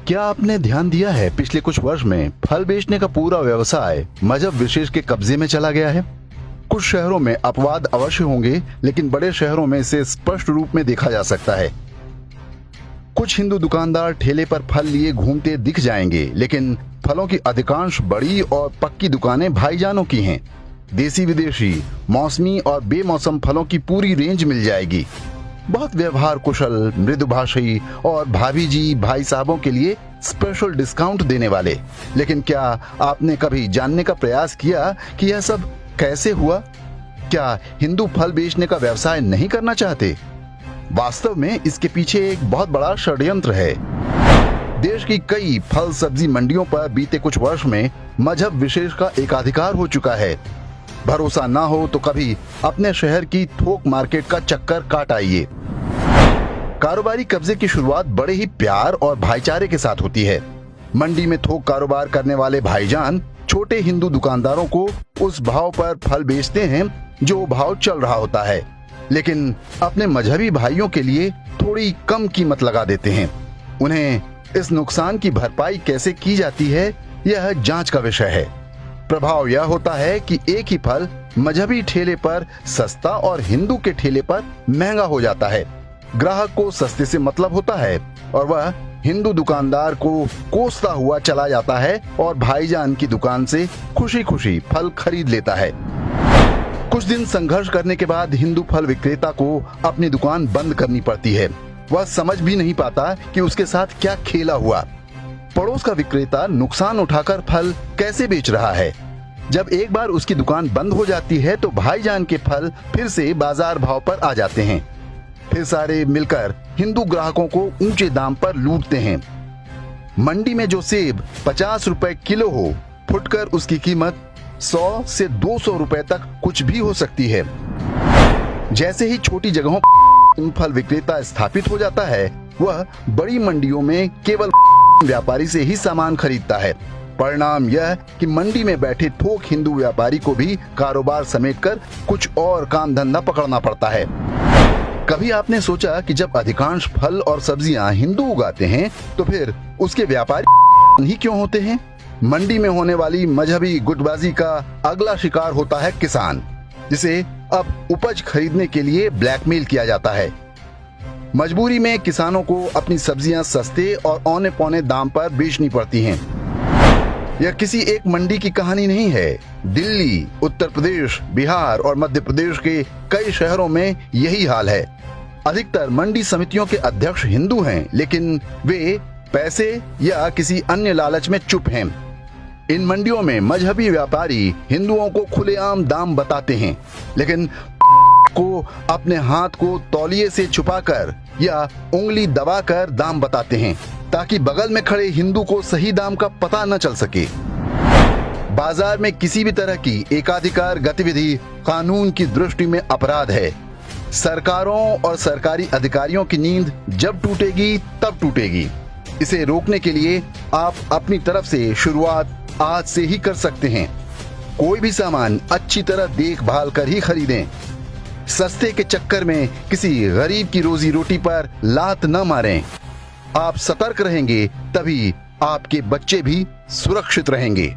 क्या आपने ध्यान दिया है पिछले कुछ वर्ष में फल बेचने का पूरा व्यवसाय मजहब विशेष के कब्जे में चला गया है। कुछ शहरों में अपवाद अवश्य होंगे, लेकिन बड़े शहरों में इसे स्पष्ट रूप में देखा जा सकता है। कुछ हिंदू दुकानदार ठेले पर फल लिए घूमते दिख जाएंगे, लेकिन फलों की अधिकांश बड़ी और पक्की दुकानें भाईजानों की हैं। देसी विदेशी, मौसमी और बेमौसम फलों की पूरी रेंज मिल जाएगी। बहुत व्यवहार कुशल, मृदुभाषी और भाभी जी भाई साहबों के लिए स्पेशल डिस्काउंट देने वाले। लेकिन क्या आपने कभी जानने का प्रयास किया कि यह सब कैसे हुआ? क्या हिंदू फल बेचने का व्यवसाय नहीं करना चाहते? वास्तव में इसके पीछे एक बहुत बड़ा षड्यंत्र है। देश की कई फल सब्जी मंडियों पर बीते कुछ वर्ष में मजहब विशेष का एकाधिकार हो चुका है। भरोसा ना हो तो कभी अपने शहर की थोक मार्केट का चक्कर काट आइए। कारोबारी कब्जे की शुरुआत बड़े ही प्यार और भाईचारे के साथ होती है। मंडी में थोक कारोबार करने वाले भाईजान छोटे हिंदू दुकानदारों को उस भाव पर फल बेचते हैं जो भाव चल रहा होता है, लेकिन अपने मजहबी भाइयों के लिए थोड़ी कम कीमत लगा देते हैं। उन्हें इस नुकसान की भरपाई कैसे की जाती है, यह जांच का विषय है। प्रभाव यह होता है कि एक ही फल मजहबी ठेले पर सस्ता और हिंदू के ठेले पर महंगा हो जाता है। ग्राहक को सस्ते से मतलब होता है और वह हिंदू दुकानदार को कोसता हुआ चला जाता है और भाईजान की दुकान से खुशी खुशी फल खरीद लेता है। कुछ दिन संघर्ष करने के बाद हिंदू फल विक्रेता को अपनी दुकान बंद करनी पड़ती है। वह समझ भी नहीं पाता कि उसके साथ क्या खेला हुआ। पड़ोस का विक्रेता नुकसान उठाकर फल कैसे बेच रहा है। जब एक बार उसकी दुकान बंद हो जाती है तो भाईजान के फल फिर से बाजार भाव पर आ जाते हैं। फिर सारे मिलकर हिंदू ग्राहकों को ऊंचे दाम पर लूटते हैं। मंडी में जो सेब 50 रुपए किलो हो, फुटकर उसकी कीमत 100 से 200 रुपए तक कुछ भी हो सकती है। जैसे ही छोटी जगहों पर फल विक्रेता स्थापित हो जाता है, वह बड़ी मंडियों में केवल व्यापारी से ही सामान खरीदता है। परिणाम यह कि मंडी में बैठे थोक हिंदू व्यापारी को भी कारोबार समेटकर कुछ और काम धंधा पकड़ना पड़ता है। कभी आपने सोचा कि जब अधिकांश फल और सब्जियां हिंदू उगाते हैं तो फिर उसके व्यापारी ही क्यों होते हैं? मंडी में होने वाली मजहबी गुटबाजी का अगला शिकार होता है किसान, जिसे अब उपज खरीदने के लिए ब्लैकमेल किया जाता है। मजबूरी में किसानों को अपनी सब्जियां सस्ते और औने पौने दाम पर बेचनी पड़ती हैं। यह किसी एक मंडी की कहानी नहीं है। दिल्ली, उत्तर प्रदेश, बिहार और मध्य प्रदेश के कई शहरों में यही हाल है। अधिकतर मंडी समितियों के अध्यक्ष हिंदू हैं, लेकिन वे पैसे या किसी अन्य लालच में चुप हैं। इन मंडियों में मजहबी व्यापारी हिंदुओं को खुलेआम दाम बताते हैं, लेकिन को अपने हाथ को तौलिए से छुपाकर या उंगली दबाकर दाम बताते हैं, ताकि बगल में खड़े हिंदू को सही दाम का पता न चल सके। बाजार में किसी भी तरह की एकाधिकार गतिविधि कानून की दृष्टि में अपराध है। सरकारों और सरकारी अधिकारियों की नींद जब टूटेगी तब टूटेगी। इसे रोकने के लिए आप अपनी तरफ से शुरुआत आज से ही कर सकते हैं। कोई भी सामान अच्छी तरह देखभाल कर ही खरीदें। सस्ते के चक्कर में किसी गरीब की रोजी रोटी पर लात न मारें। आप सतर्क रहेंगे तभी आपके बच्चे भी सुरक्षित रहेंगे।